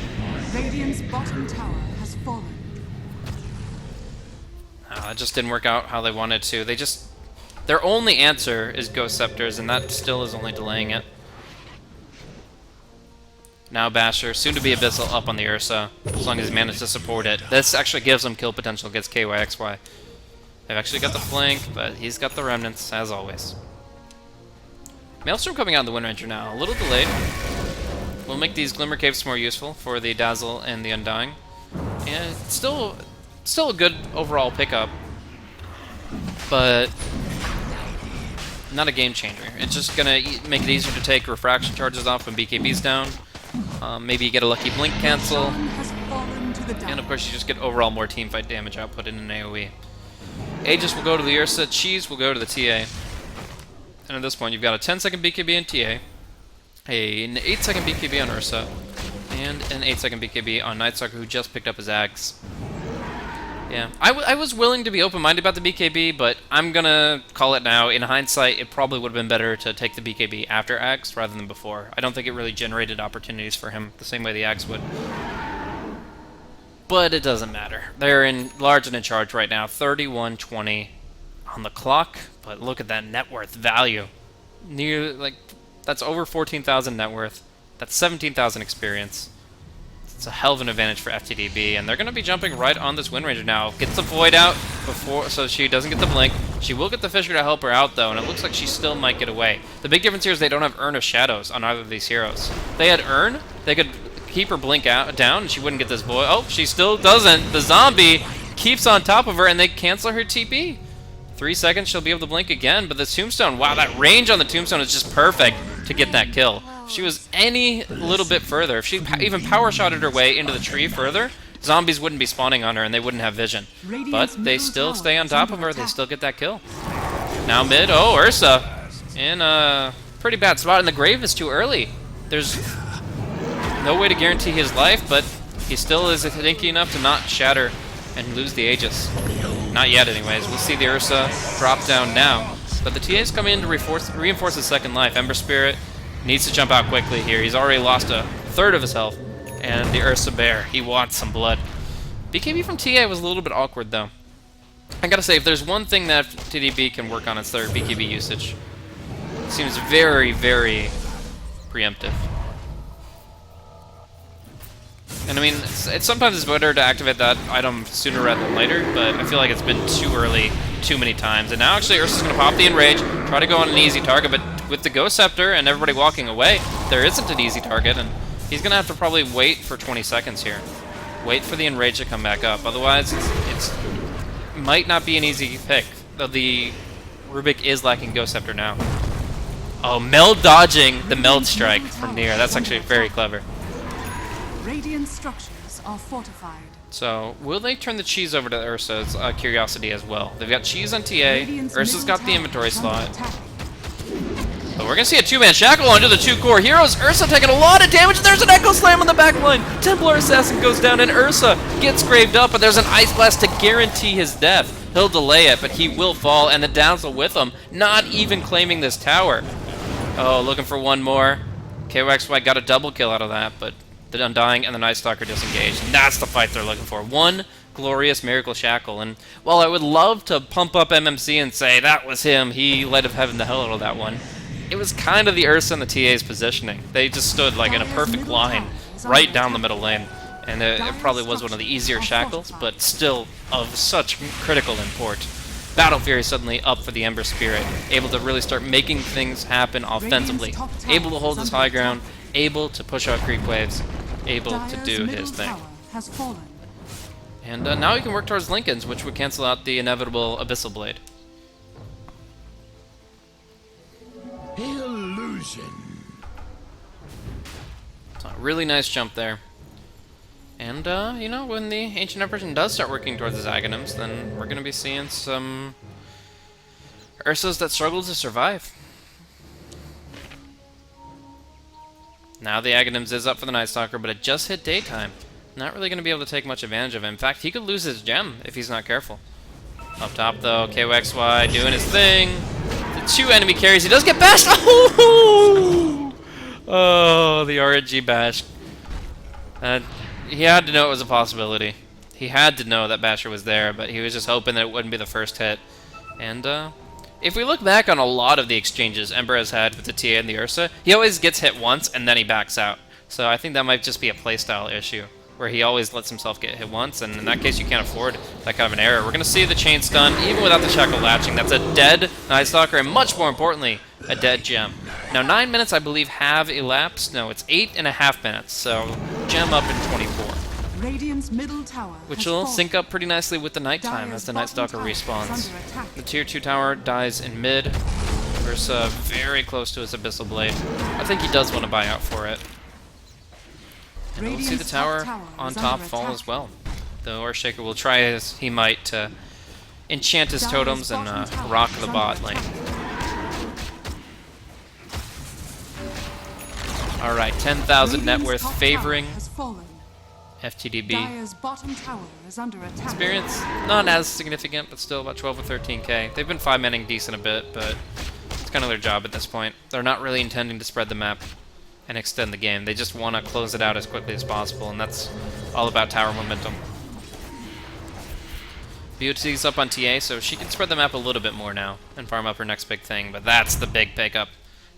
Radiant's bottom tower has fallen. It just didn't work out how they wanted to. Their only answer is Ghost Scepters, and that still is only delaying it. Now Basher, soon to be Abyssal, up on the Ursa, as long as he managed to support it. This actually gives him kill potential against KYXY. They've actually got the flank, but he's got the remnants, as always. Maelstrom coming out of the Wind Ranger now, a little delayed. We'll make these Glimmer Caves more useful for the Dazzle and the Undying. And it's still a good overall pickup, but not a game changer. It's just gonna make it easier to take refraction charges off when BKB's down. Maybe you get a lucky blink cancel. Has fallen to the dark. And of course, you just get overall more teamfight damage output in an AoE. Aegis will go to the Ursa, Cheese will go to the TA. And at this point, you've got a 10-second BKB on TA, an 8-second BKB on Ursa, and an 8-second BKB on Nightstalker, who just picked up his axe. Yeah, I was willing to be open-minded about the BKB, but I'm gonna call it now. In hindsight, it probably would have been better to take the BKB after axe rather than before. I don't think it really generated opportunities for him the same way the axe would. But it doesn't matter. They're in large and in charge right now. 31-20 on the clock, but look at that net worth value. That's over 14,000 net worth. That's 17,000 experience. It's a hell of an advantage for FTD.B, and they're going to be jumping right on this Wind Ranger now. Gets the Void out before, so she doesn't get the Blink. She will get the Fissure to help her out, though, and it looks like she still might get away. The big difference here is they don't have Urn of Shadows on either of these heroes. If they had Urn, they could keep her Blink down, and she wouldn't get this Void. Oh, she still doesn't. The zombie keeps on top of her, and they cancel her TP. 3 seconds, she'll be able to Blink again, but the Tombstone, wow, that range on the Tombstone is just perfect to get that kill. If she was any little bit further, if she even power shotted her way into the tree further, zombies wouldn't be spawning on her and they wouldn't have vision. But they still stay on top of her, they still get that kill. Now mid, oh, Ursa in a pretty bad spot, and the grave is too early. There's no way to guarantee his life, but he still is thinky enough to not shatter and lose the Aegis. Not yet anyways, we'll see the Ursa drop down now. But the TA's come in to reinforce his second life. Ember Spirit needs to jump out quickly here. He's already lost a third of his health. And the Ursa Bear, he wants some blood. BKB from TA was a little bit awkward, though. I gotta say, if there's one thing that FTD.B can work on, it's their BKB usage. It seems very, very preemptive. And I mean, sometimes it's better to activate that item sooner rather than later, but I feel like it's been too early too many times. And now actually Ursa's going to pop the Enrage, try to go on an easy target, but with the Ghost Scepter and everybody walking away, there isn't an easy target, and he's going to have to probably wait for 20 seconds here. Wait for the Enrage to come back up, otherwise it might not be an easy pick, though the Rubik is lacking Ghost Scepter now. Oh, Meld dodging the Meld Strike from near, that's actually very clever. Radiant structures are fortified. So, will they turn the Cheese over to Ursa's curiosity as well? They've got Cheese on TA, Ursa's got the inventory slot. But we're going to see a two-man shackle onto the two core heroes. Ursa taking a lot of damage, and there's an Echo Slam on the back line. Templar Assassin goes down, and Ursa gets graved up, but there's an Ice Blast to guarantee his death. He'll delay it, but he will fall, and the Damsel with him, not even claiming this tower. Oh, looking for one more. CDEC.Y got a double kill out of that, but the Undying and the Night Stalker disengaged. And that's the fight they're looking for. One glorious Miracle Shackle. And while I would love to pump up MMC and say that was him, he led of heaven the hell out of that one, it was kind of the Ursa and the TA's positioning. They just stood like in a perfect line right down the middle lane. And it probably was one of the easier shackles, but still of such critical import. Battle Fury suddenly up for the Ember Spirit, able to really start making things happen offensively, able to hold his high ground, able to push out creep waves, able to do his thing. And now he can work towards Lincoln's, which would cancel out the inevitable Abyssal Blade. Illusion. So, really nice jump there. And, you know, when the Ancient Apparition does start working towards his Aghanims, then we're going to be seeing some Ursas that struggle to survive. Now the Aghanims is up for the Night Stalker, but it just hit daytime. Not really going to be able to take much advantage of him. In fact, he could lose his gem if he's not careful. Up top, though, CDEC.Y doing his thing. The two enemy carries. He does get bashed. Oh, the RNG bash. He had to know it was a possibility. He had to know that Basher was there, but he was just hoping that it wouldn't be the first hit. And, if we look back on a lot of the exchanges Ember has had with the TA and the Ursa, he always gets hit once and then he backs out. So I think that might just be a playstyle issue, where he always lets himself get hit once, and in that case you can't afford that kind of an error. We're going to see the chain stun, even without the shackle latching. That's a dead Night Stalker, and much more importantly, a dead gem. Now 9 minutes, I believe, have elapsed. No, it's 8.5 minutes, so gem up in 24. Radiant's middle tower Which will sync up pretty nicely with the nighttime as the Night Stalker respawns. The tier 2 tower dies in mid. Ursa very close to his Abyssal Blade. I think he does want to buy out for it. And we'll see the tower on top fall as well. Though Earthshaker will try as he might to enchant his totems and rock the bot lane. Alright, 10,000 net worth favoring FTD.B. Experience, not as significant, but still about 12 or 13k. They've been 5-manning decent a bit, but it's kind of their job at this point. They're not really intending to spread the map and extend the game. They just want to close it out as quickly as possible, and that's all about tower momentum. BOT's up on TA, so she can spread the map a little bit more now and farm up her next big thing, but that's the big pickup.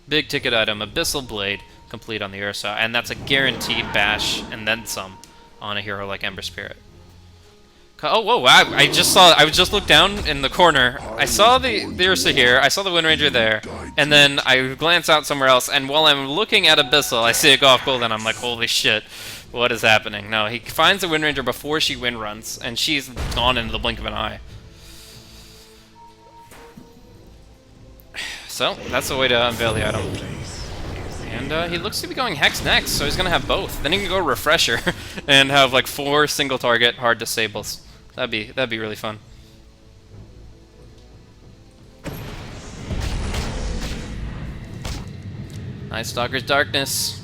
Big ticket item, Abyssal Blade, complete on the Ursa, and that's a guaranteed bash and then some on a hero like Ember Spirit. Oh, whoa, I just looked down in the corner. I saw the Ursa here, I saw the Wind Ranger there, and then I glance out somewhere else, and while I'm looking at Abyssal, I see a go off gold, and I'm like, holy shit, what is happening? No, he finds the Wind Ranger before she wind runs, and she's gone in the blink of an eye. So, that's the way to unveil the item. And he looks to be going Hex next, so he's going to have both. Then he can go Refresher and have like 4 single target hard disables. That'd be really fun. Night Stalker's Darkness.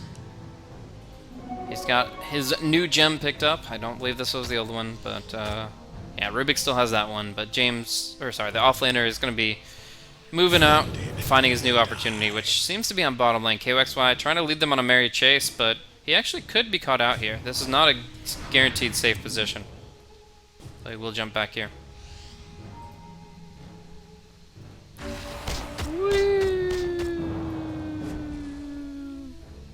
He's got his new gem picked up. I don't believe this was the old one, but yeah, Rubik still has that one. But the offlaner is going to be moving out, finding his new opportunity, which seems to be on bottom lane. KXY trying to lead them on a merry chase, but he actually could be caught out here. This is not a guaranteed safe position. So he will jump back here.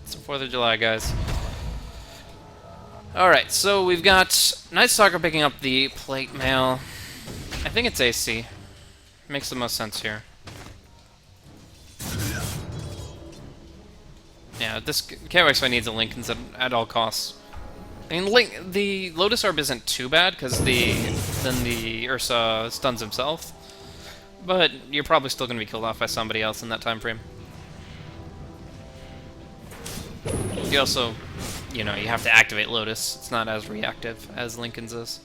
It's the 4th of July, guys. Alright, so we've got Night Stalker picking up the plate mail. I think it's AC. Makes the most sense here. Yeah, this KXY needs a Linken's at all costs. I mean, the Lotus Orb isn't too bad, because then the Ursa stuns himself. But you're probably still going to be killed off by somebody else in that time frame. You also, you know, you have to activate Lotus. It's not as reactive as Linken's is.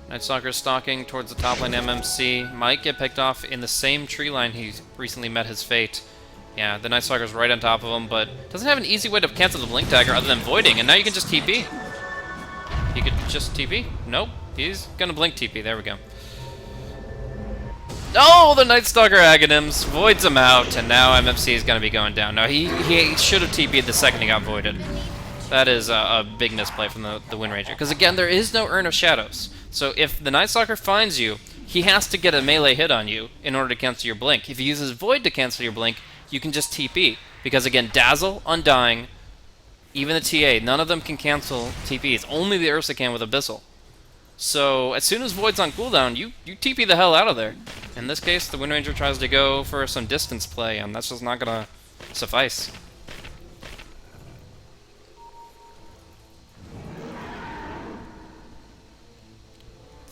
Night Stalker's stalking towards the top lane. MMC might get picked off in the same tree line he recently met his fate. Yeah, the Night Stalker's right on top of him, but doesn't have an easy way to cancel the Blink Dagger other than voiding, and now you can just TP. He could just TP? Nope. He's gonna Blink TP. There we go. Oh, the Night Stalker Aghanim's voids him out, and now MMC is gonna be going down. Now, he should have TP'd the second he got voided. That is a big misplay from the Wind Ranger, because again, there is no Urn of Shadows. So if the Night Stalker finds you, he has to get a melee hit on you in order to cancel your Blink. If he uses Void to cancel your Blink, you can just TP. Because again, Dazzle, Undying, even the TA, none of them can cancel TPs. Only the Ursa can with Abyssal. So as soon as Void's on cooldown, you TP the hell out of there. In this case, the Wind Ranger tries to go for some distance play, and that's just not going to suffice.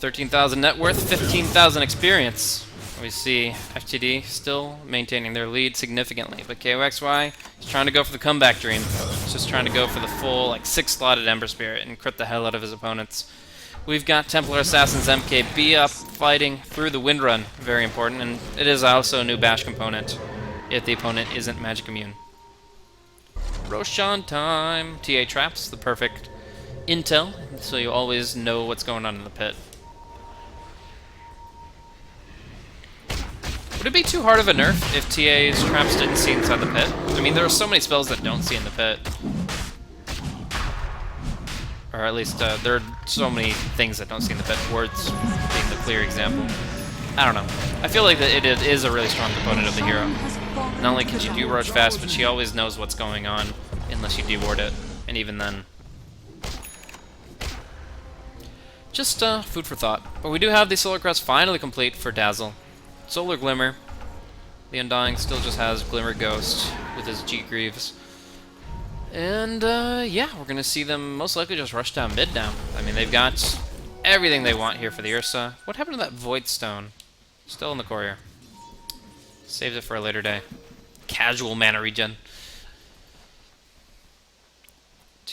$13,000 net worth, 15,000 experience. We see FTD still maintaining their lead significantly, but KXY is trying to go for the comeback dream. He's just trying to go for the full, like, 6-slotted Ember Spirit and crit the hell out of his opponents. We've got Templar Assassins MKB up, fighting through the Wind Run, very important, and it is also a new bash component if the opponent isn't magic immune. Roshan time! TA traps, the perfect intel, so you always know what's going on in the pit. Would it be too hard of a nerf if TA's traps didn't see inside the pit? I mean, there are so many spells that don't see in the pit. Or at least, there are so many things that don't see in the pit, words being the clear example. I don't know. I feel like that it is a really strong component of the hero. Not only can she do rush fast, but she always knows what's going on, unless you deward it. And even then. Just food for thought. But we do have the Solar Crest finally complete for Dazzle. Solar Glimmer. The Undying still just has Glimmer Ghost with his G-Greaves. And, yeah, we're going to see them most likely just rush down mid now. I mean, they've got everything they want here for the Ursa. What happened to that Void Stone? Still in the courier. Saved it for a later day. Casual mana regen.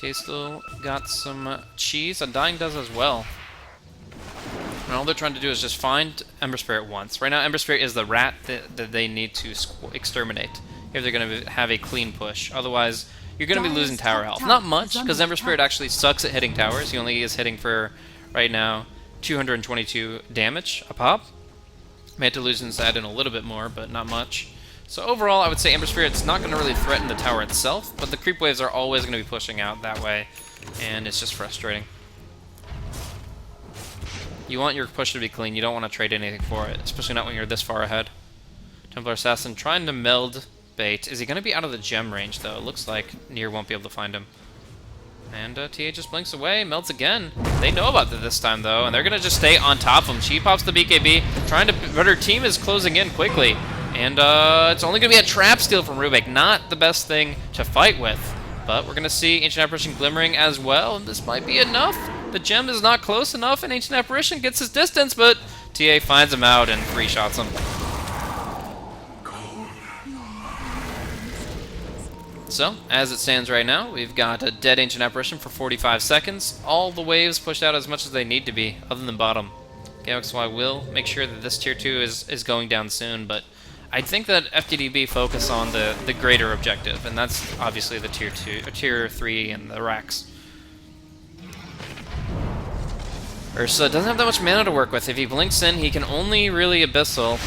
TA still got some cheese. Undying does as well. And all they're trying to do is just find Ember Spirit once. Right now, Ember Spirit is the rat that they need to exterminate if they're going to have a clean push. Otherwise, you're going to be losing tower health. Not much, because Ember Spirit actually sucks at hitting towers. He only is hitting for, right now, 222 damage a pop. Manta Illusions add in a little bit more, but not much. So overall, I would say Ember Spirit's not going to really threaten the tower itself, but the creep waves are always going to be pushing out that way, and it's just frustrating. You want your push to be clean, you don't want to trade anything for it, especially not when you're this far ahead. Templar Assassin trying to meld bait. Is he going to be out of the gem range, though? It looks like Nier won't be able to find him. And TA just blinks away, melts again. They know about it this time, though, and they're going to just stay on top of him. She pops the BKB, but her team is closing in quickly. And it's only going to be a trap steal from Rubik. Not the best thing to fight with. But we're going to see Ancient Apparition glimmering as well, and this might be enough. The gem is not close enough, and Ancient Apparition gets his distance, but TA finds him out and three-shots him. So, as it stands right now, we've got a dead Ancient Apparition for 45 seconds. All the waves pushed out as much as they need to be, other than bottom. CDEC.Y will make sure that this tier 2 is going down soon, but I think that FTD.B focus on the greater objective, and that's obviously the tier 2, or tier 3 and the racks. Ursa doesn't have that much mana to work with. If he blinks in, he can only really Abyssal,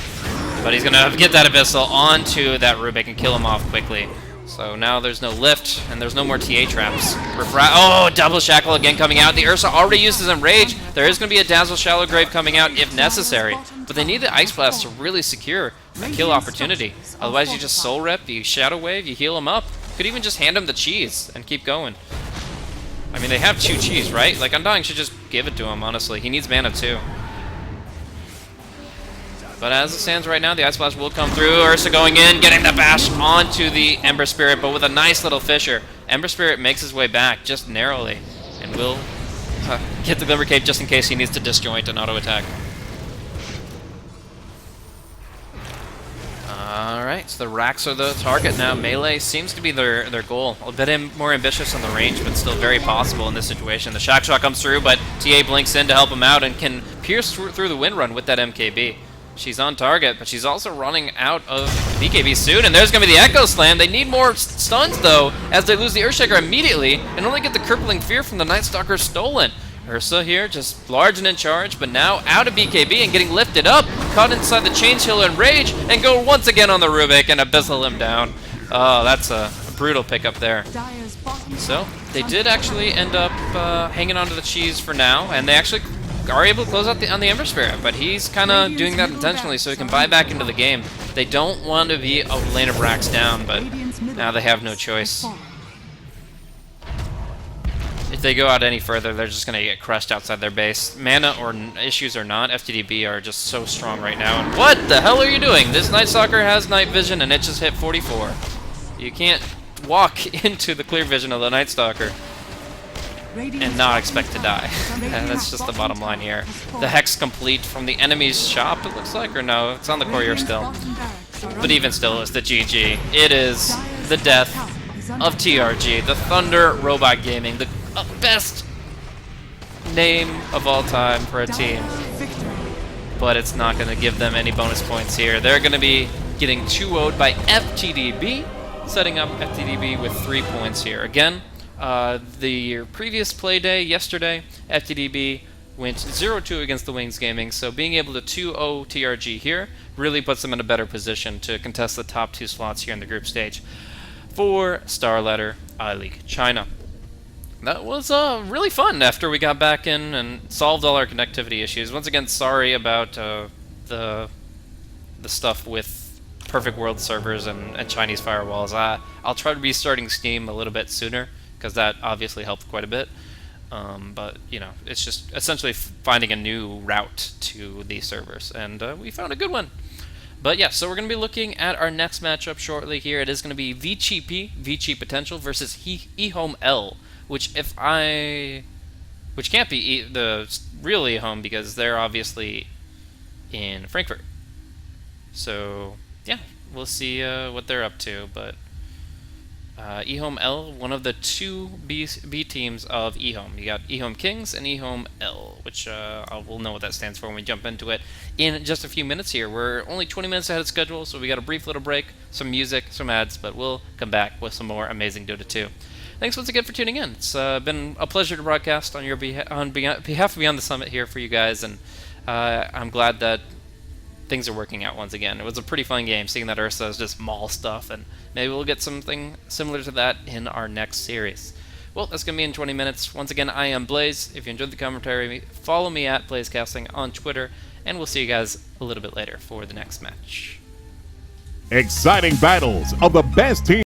but he's going to get that Abyssal onto that Rubik and kill him off quickly. So now there's no lift, and there's no more TA traps. Oh, double shackle again coming out. The Ursa already uses Enrage. There is going to be a Dazzle Shallow Grave coming out if necessary, but they need the Ice Blast to really secure a kill opportunity. Otherwise, you just Soul Rip, you Shadow Wave, you heal him up. Could even just hand him the cheese and keep going. I mean, they have 2 cheese, right? Like, Undying should just give it to him, honestly. He needs mana, too. But as it stands right now, the Ice Blast will come through. Ursa going in, getting the bash onto the Ember Spirit, but with a nice little fissure. Ember Spirit makes his way back, just narrowly, and will get the Glimmer Cave just in case he needs to disjoint and auto-attack. Alright, so the racks are the target now. Melee seems to be their goal. A bit more ambitious on the range, but still very possible in this situation. The Shock Shot comes through, but TA blinks in to help him out and can pierce through the Wind Run with that MKB. She's on target, but she's also running out of BKB soon, and there's going to be the Echo Slam. They need more stuns, though, as they lose the Earthshaker immediately and only get the Crippling Fear from the Night Stalker stolen. Ursa here, just large and in charge, but now out of BKB and getting lifted up, caught inside the Change Healer and Rage, and go once again on the Rubik and Abyssal him down. Oh, that's a brutal pickup there. So, they did actually end up hanging onto the cheese for now, and they actually are able to close out on the Ember Spirit, but he's kind of doing that intentionally so he can buy back into the game. They don't want to be a lane of racks down, but now they have no choice. If they go out any further, they're just going to get crushed outside their base. Mana or issues or not, FTD.B are just so strong right now. And what the hell are you doing? This Night Stalker has night vision and it just hit 44. You can't walk into the clear vision of the Night Stalker and not expect to die. That's just the bottom line here. The Hex complete from the enemy's shop, it looks like, or no, it's on the courier still. But even still, it's the GG. It is the death of TRG, the Thunder Robot Gaming, the best name of all time for a team. But it's not going to give them any bonus points here. They're going to be getting 2-0'd by FTD.B, setting up FTD.B with 3 points here. Again, the previous play day yesterday, FTD.B went 0-2 against the Wings Gaming, so being able to 2-0 TRG here really puts them in a better position to contest the top 2 slots here in the group stage for Star Ladder I-League China. That was really fun after we got back in and solved all our connectivity issues. Once again, sorry about the stuff with Perfect World servers and Chinese firewalls. I'll try to be starting Steam a little bit sooner, because that obviously helped quite a bit. But, you know, it's just essentially finding a new route to these servers, and we found a good one. But yeah, so we're going to be looking at our next matchup shortly here. It is going to be VG.P, VG Potential, versus EHOME.L, which can't be the real EHOME, because they're obviously in Frankfurt. So, yeah, we'll see what they're up to, but EHOME.L, one of the two B teams of EHOME. You got EHOME Kings and EHOME.L, which we'll know what that stands for when we jump into it in just a few minutes here. We're only 20 minutes ahead of schedule, so we got a brief little break, some music, some ads, but we'll come back with some more amazing Dota 2. Thanks once again for tuning in. It's been a pleasure to broadcast on behalf of Beyond the Summit here for you guys, and I'm glad that things are working out once again. It was a pretty fun game, seeing that Ursa is just mall stuff, and maybe we'll get something similar to that in our next series. Well, that's going to be in 20 minutes. Once again, I am Blaze. If you enjoyed the commentary, follow me at BlazeCasting on Twitter, and we'll see you guys a little bit later for the next match. Exciting battles of the best teams.